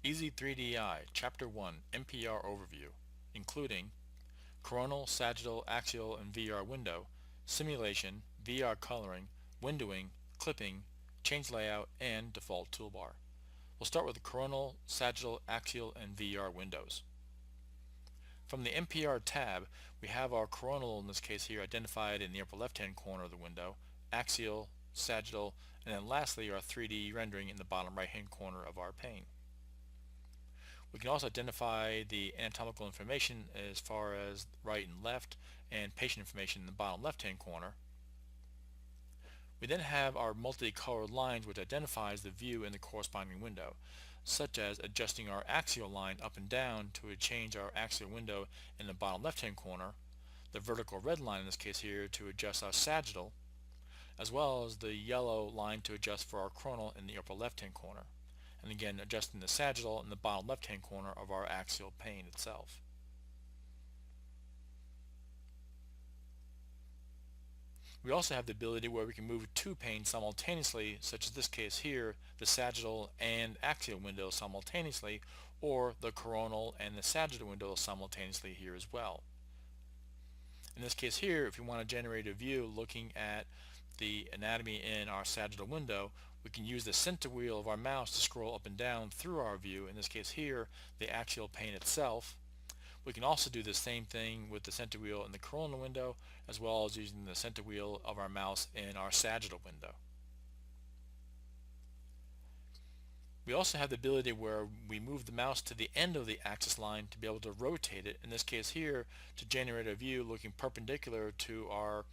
Easy 3DI Chapter 1 MPR Overview, including Coronal, Sagittal, Axial, and VR window, simulation, VR coloring, windowing, clipping, change layout, and default toolbar. We'll start with the Coronal, Sagittal, Axial, and VR windows. From the MPR tab, we have our coronal, in this case here, identified in the upper left-hand corner of the window, axial, sagittal, and then lastly our 3D rendering in the bottom right-hand corner of our pane. We can also identify the anatomical information as far as right and left, and patient information in the bottom left-hand corner. We then have our multicolored lines which identifies the view in the corresponding window, such as adjusting our axial line up and down to change our axial window in the bottom left-hand corner, the vertical red line in this case here to adjust our sagittal, as well as the yellow line to adjust for our coronal in the upper left-hand corner, and again adjusting the sagittal in the bottom left-hand corner of our axial pane itself. We also have the ability where we can move two panes simultaneously, such as this case here, the sagittal and axial windows simultaneously, or the coronal and the sagittal windows simultaneously here as well. In this case here, if we want to generate a view looking at the anatomy in our sagittal window, we can use the center wheel of our mouse to scroll up and down through our view, in this case here, the axial pane itself. We can also do the same thing with the center wheel in the coronal window, as well as using the center wheel of our mouse in our sagittal window. We also have the ability where we move the mouse to the end of the axis line to be able to rotate it, in this case here, to generate a view looking perpendicular to our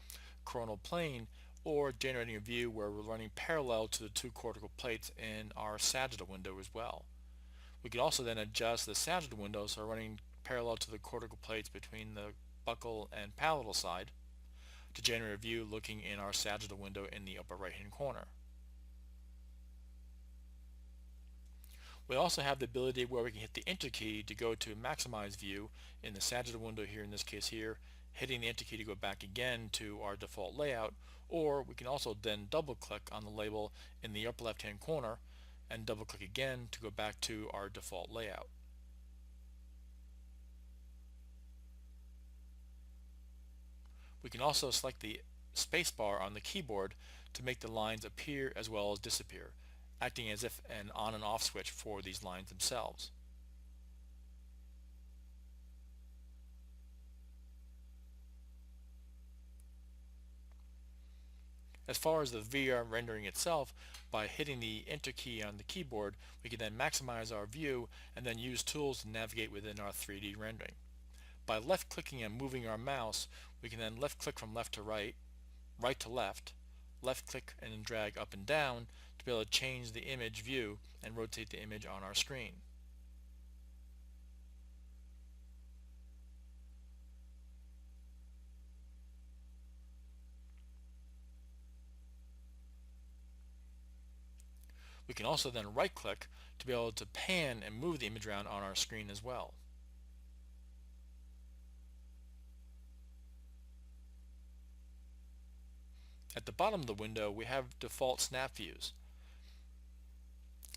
coronal plane, or generating a view where we're running parallel to the two cortical plates in our sagittal window as well. We can also then adjust the sagittal window so we're running parallel to the cortical plates between the buccal and palatal side to generate a view looking in our sagittal window in the upper right hand corner. We also have the ability where we can hit the enter key to go to maximize view in the sagittal window here, in this case here, hitting the enter key to go back again to our default layout, or we can also then double click on the label in the upper left hand corner and double click again to go back to our default layout. We can also select the spacebar on the keyboard to make the lines appear as well as disappear, acting as if an on and off switch for these lines themselves. As far as the VR rendering itself, by hitting the enter key on the keyboard, we can then maximize our view and then use tools to navigate within our 3D rendering. By left clicking and moving our mouse, we can then left click from left to right, right to left click and then drag up and down to be able to change the image view and rotate the image on our screen. We can also then right click to be able to pan and move the image around on our screen as well. At the bottom of the window, we have default snap views,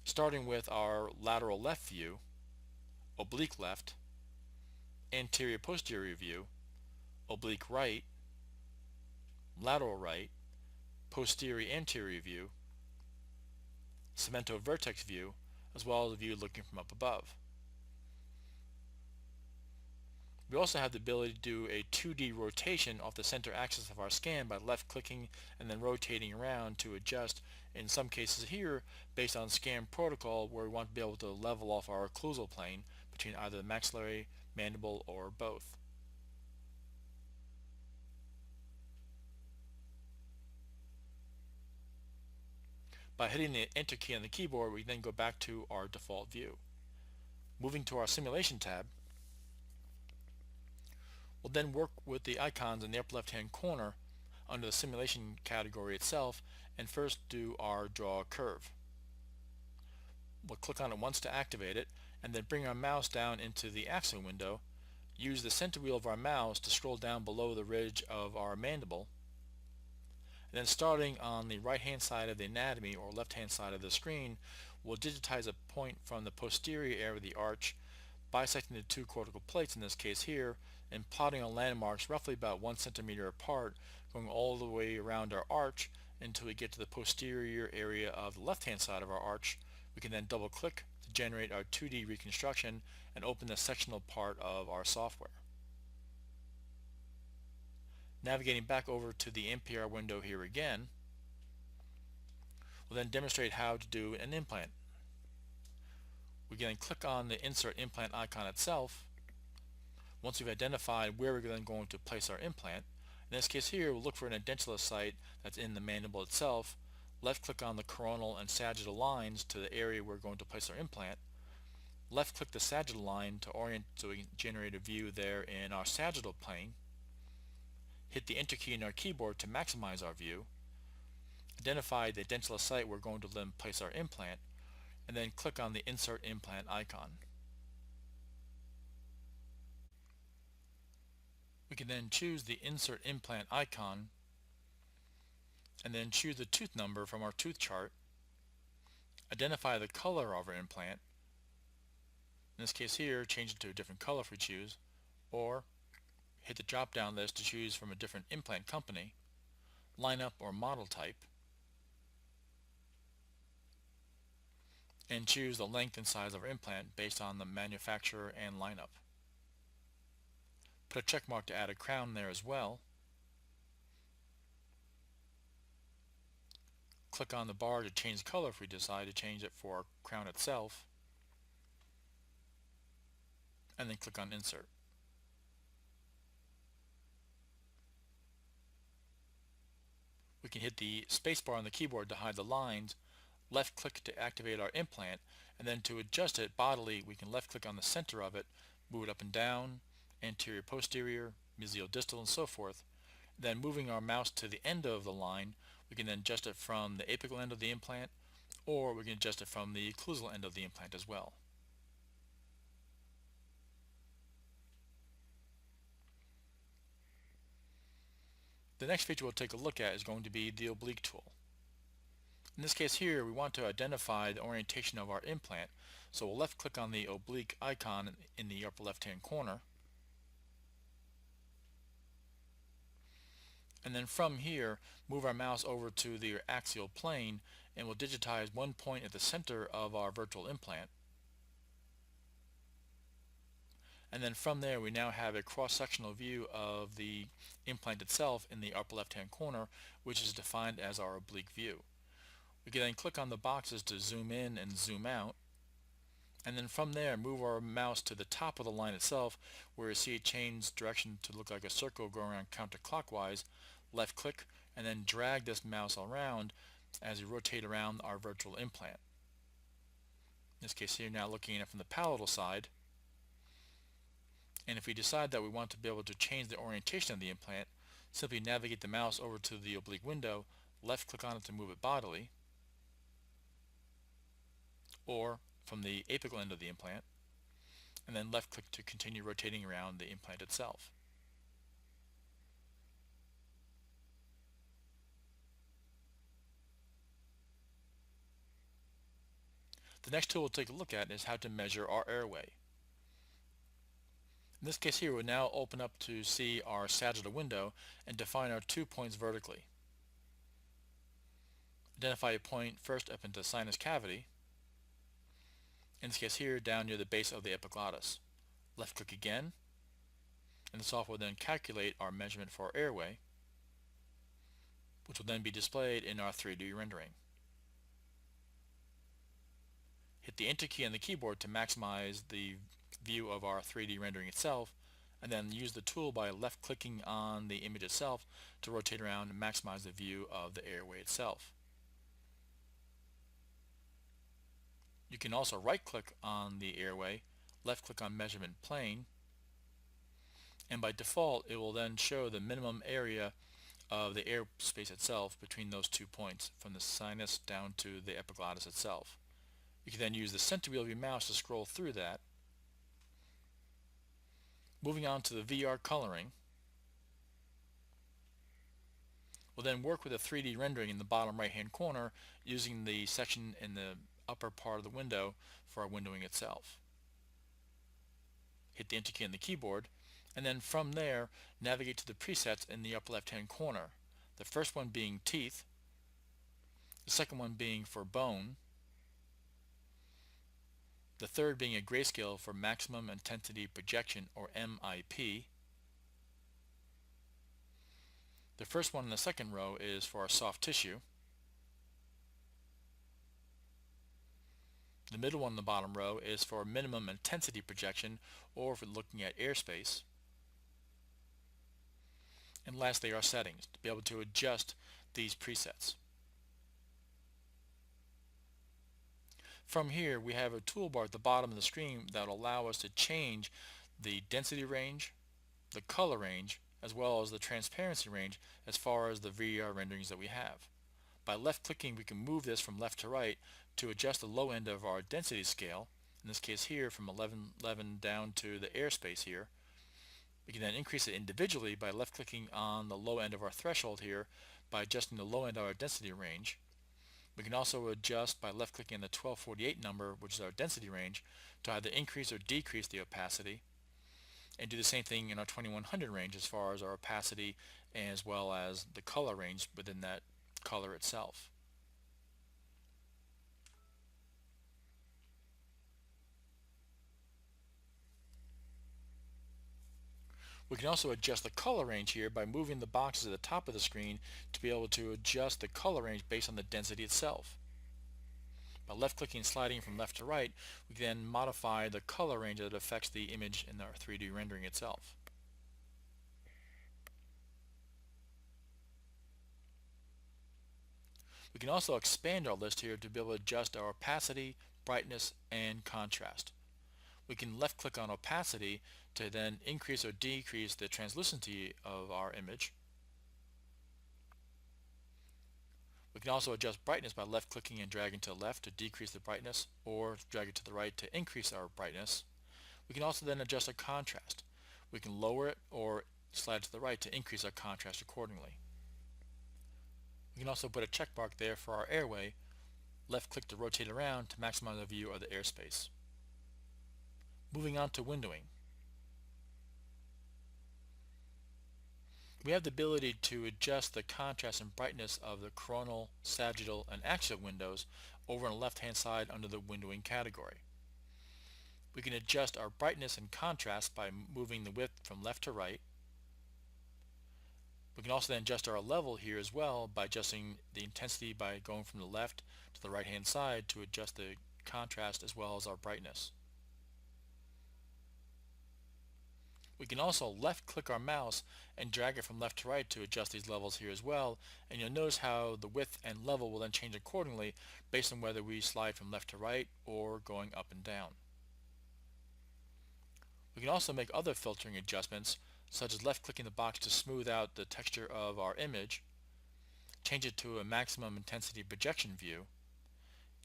starting with our lateral left view, oblique left, anterior posterior view, oblique right, lateral right, posterior anterior view, cemento vertex view, as well as a view looking from up above. We also have the ability to do a 2D rotation off the center axis of our scan by left clicking and then rotating around to adjust, in some cases here, based on scan protocol, where we want to be able to level off our occlusal plane between either the maxillary, mandible, or both. By hitting the enter key on the keyboard, we then go back to our default view. Moving to our simulation tab, we'll then work with the icons in the upper left hand corner under the simulation category itself, and first do our draw a curve. We'll click on it once to activate it, and then bring our mouse down into the axial window, use the center wheel of our mouse to scroll down below the ridge of our mandible, And then starting on the right hand side of the anatomy or left hand side of the screen, we'll digitize a point from the posterior area of the arch, bisecting the two cortical plates in this case here, and plotting on landmarks roughly about 1 centimeter apart, going all the way around our arch until we get to the posterior area of the left hand side of our arch. We can then double click to generate our 2D reconstruction and open the sectional part of our software. Navigating back over to the MPR window here again, we'll then demonstrate how to do an implant. We can then click on the insert implant icon itself. Once we've identified where we're then going to place our implant, in this case here we'll look for an edentulous site that's in the mandible itself, left click on the coronal and sagittal lines to the area we're going to place our implant, left click the sagittal line to orient so we can generate a view there in our sagittal plane, hit the enter key in our keyboard to maximize our view, identify the edentulous site we're going to then place our implant, and then click on the insert implant icon. We can then choose the insert implant icon and then choose the tooth number from our tooth chart, identify the color of our implant, in this case here change it to a different color if we choose, or hit the drop down list to choose from a different implant company, lineup or model type, and choose the length and size of our implant based on the manufacturer and lineup. Put a check mark to add a crown there as well. Click on the bar to change the color if we decide to change it for our crown itself, and then click on insert. We can hit the spacebar on the keyboard to hide the lines, left click to activate our implant, and then to adjust it bodily we can left click on the center of it, move it up and down, anterior posterior, mesial distal, and so forth. Then moving our mouse to the end of the line, we can then adjust it from the apical end of the implant, or we can adjust it from the occlusal end of the implant as well. The next feature we'll take a look at is going to be the oblique tool. In this case here, we want to identify the orientation of our implant, so we'll left click on the oblique icon in the upper left hand corner, and then from here move our mouse over to the axial plane, and we'll digitize one point at the center of our virtual implant. And then from there we now have a cross-sectional view of the implant itself in the upper left hand corner, which is defined as our oblique view. We can then click on the boxes to zoom in and zoom out, and then from there move our mouse to the top of the line itself where you see it change direction to look like a circle going around counterclockwise, left click, and then drag this mouse around as we rotate around our virtual implant. In this case here, now looking at it from the palatal side, and if we decide that we want to be able to change the orientation of the implant, simply navigate the mouse over to the oblique window, left click on it to move it bodily, or from the apical end of the implant, and then left click to continue rotating around the implant itself. The next tool we'll take a look at is how to measure our airway. In this case here, we'll now open up to see our sagittal window and define our 2 points vertically. Identify a point first up into the sinus cavity, in this case here down near the base of the epiglottis. Left click again, and the software will then calculate our measurement for our airway, which will then be displayed in our 3D rendering. Hit the enter key on the keyboard to maximize the view of our 3D rendering itself, and then use the tool by left clicking on the image itself to rotate around and maximize the view of the airway itself. You can also right click on the airway, left click on measurement plane, and by default it will then show the minimum area of the airspace itself between those 2 points from the sinus down to the epiglottis itself. You can then use the center wheel of your mouse to scroll through that. Moving on to the VR coloring, We'll then work with a 3D rendering in the bottom right hand corner using the section in the upper part of the window for our windowing itself. Hit the Enter key on the keyboard, and then from there navigate to the presets in the upper left hand corner. The first one being teeth, the second one being for bone, the third being a grayscale for maximum intensity projection, or MIP. The first one in the second row is for our soft tissue. The middle one in the bottom row is for minimum intensity projection, or if we're looking at airspace. And lastly, our settings, to be able to adjust these presets. From here, we have a toolbar at the bottom of the screen that will allow us to change the density range, the color range, as well as the transparency range as far as the VR renderings that we have. By left clicking, we can move this from left to right to adjust the low end of our density scale, in this case here from 1111 down to the airspace here. We can then increase it individually by left clicking on the low end of our threshold here by adjusting the low end of our density range. We can also adjust by left clicking on the 1248 number, which is our density range, to either increase or decrease the opacity, and do the same thing in our 2100 range as far as our opacity as well as the color range within that color itself. We can also adjust the color range here by moving the boxes at the top of the screen to be able to adjust the color range based on the density itself. By left clicking and sliding from left to right, we can then modify the color range that affects the image in our 3D rendering itself. We can also expand our list here to be able to adjust our opacity, brightness, and contrast. We can left click on opacity to then increase or decrease the translucency of our image. We can also adjust brightness by left clicking and dragging to the left to decrease the brightness, or drag it to the right to increase our brightness. We can also then adjust our contrast. We can lower it or slide to the right to increase our contrast accordingly. We can also put a check mark there for our airway. Left click to rotate around to maximize the view of the airspace. Moving on to windowing. We have the ability to adjust the contrast and brightness of the coronal, sagittal, and axial windows over on the left hand side under the windowing category. We can adjust our brightness and contrast by moving the width from left to right. We can also then adjust our level here as well by adjusting the intensity by going from the left to the right hand side to adjust the contrast as well as our brightness. We can also left click our mouse and drag it from left to right to adjust these levels here as well, and you'll notice how the width and level will then change accordingly based on whether we slide from left to right or going up and down. We can also make other filtering adjustments, such as left clicking the box to smooth out the texture of our image, change it to a maximum intensity projection view,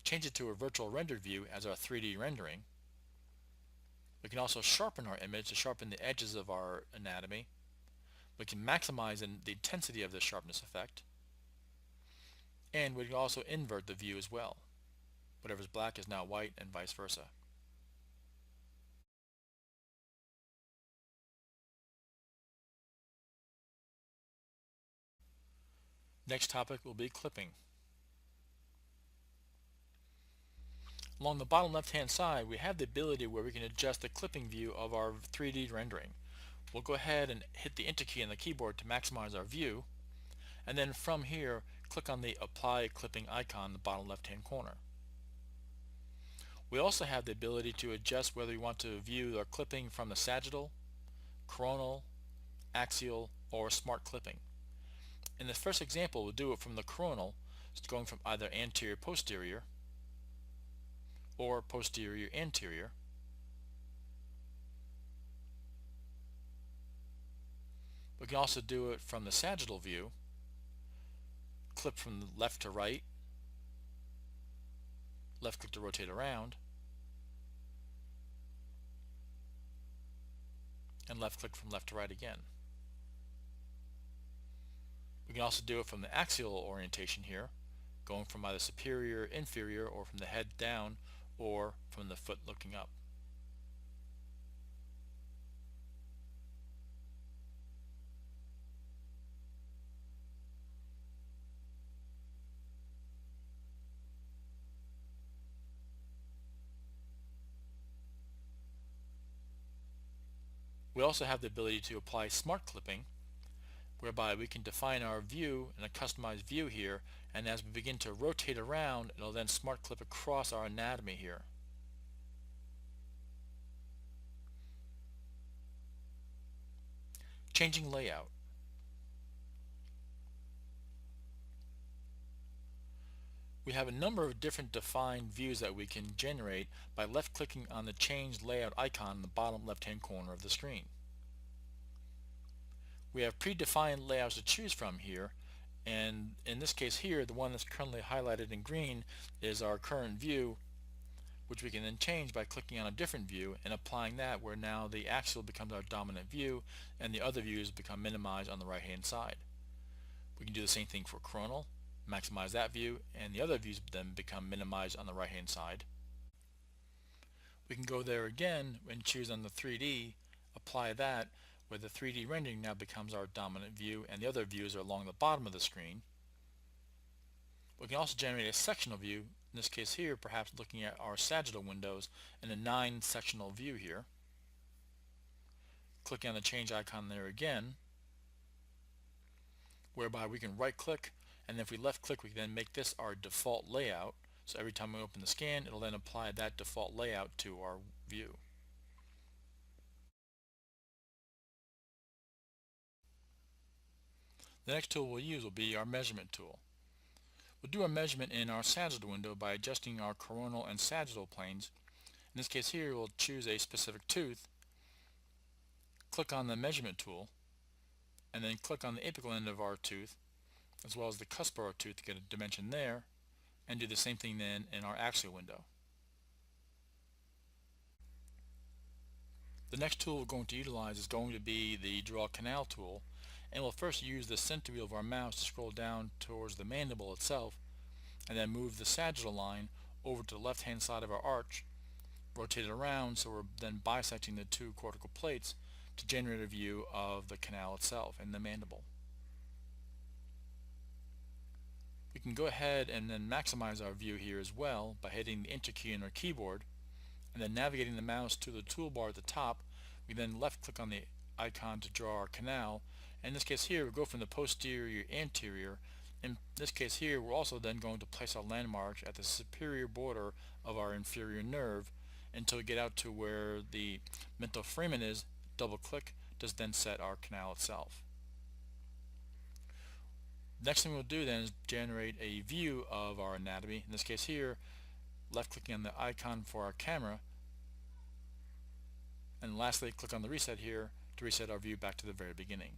change it to a virtual rendered view as our 3D rendering. We can also sharpen our image to sharpen the edges of our anatomy. We can maximize the intensity of the sharpness effect. And we can also invert the view as well. Whatever's black is now white and vice versa. Next topic will be clipping. Along the bottom left hand side, we have the ability where we can adjust the clipping view of our 3D rendering. We'll go ahead and hit the Enter key on the keyboard to maximize our view, and then from here click on the Apply Clipping icon in the bottom left hand corner. We also have the ability to adjust whether we want to view our clipping from the sagittal, coronal, axial, or smart clipping. In the first example, we'll do it from the coronal, going from either anterior posterior or posterior anterior. We can also do it from the sagittal view, clip from left to right, left click to rotate around, and left click from left to right again. We can also do it from the axial orientation here, going from either superior, inferior, or from the head down, or from the foot looking up. We also have the ability to apply smart clipping, whereby we can define our view in a customized view here, and as we begin to rotate around, it'll then smart clip across our anatomy here. Changing layout. We have a number of different defined views that we can generate by left-clicking on the Change Layout icon in the bottom left-hand corner of the screen. We have predefined layouts to choose from here, and in this case here, the one that's currently highlighted in green is our current view, which we can then change by clicking on a different view and applying that, where now the axial becomes our dominant view and the other views become minimized on the right-hand side. We can do the same thing for Coronal, maximize that view, and the other views then become minimized on the right hand side. We can go there again and choose on the 3D, apply that, where the 3D rendering now becomes our dominant view and the other views are along the bottom of the screen. We can also generate a sectional view, in this case here perhaps looking at our sagittal windows in a 9-sectional view here. Clicking on the change icon there again, whereby we can right click, and if we left click we can then make this our default layout, so every time we open the scan it'll then apply that default layout to our view. The next tool we'll use will be our measurement tool. We'll do our measurement in our sagittal window by adjusting our coronal and sagittal planes. In this case here we'll choose a specific tooth, click on the measurement tool, and then click on the apical end of our tooth as well as the cusp of our tooth to get a dimension there, and do the same thing then in our axial window. The next tool we're going to utilize is going to be the Draw Canal tool, and we'll first use the center wheel of our mouse to scroll down towards the mandible itself and then move the sagittal line over to the left hand side of our arch, rotate it around so we're then bisecting the two cortical plates to generate a view of the canal itself and the mandible. We can go ahead and then maximize our view here as well by hitting the Enter key on our keyboard and then navigating the mouse to the toolbar at the top. We then left click on the icon to draw our canal, and in this case here we go from the posterior anterior. In this case here we're also then going to place our landmark at the superior border of our inferior nerve until we get out to where the mental foramen is. Double click does then set our canal itself. Next thing we'll do then is generate a view of our anatomy. In this case here, left clicking on the icon for our camera, and lastly click on the reset here to reset our view back to the very beginning.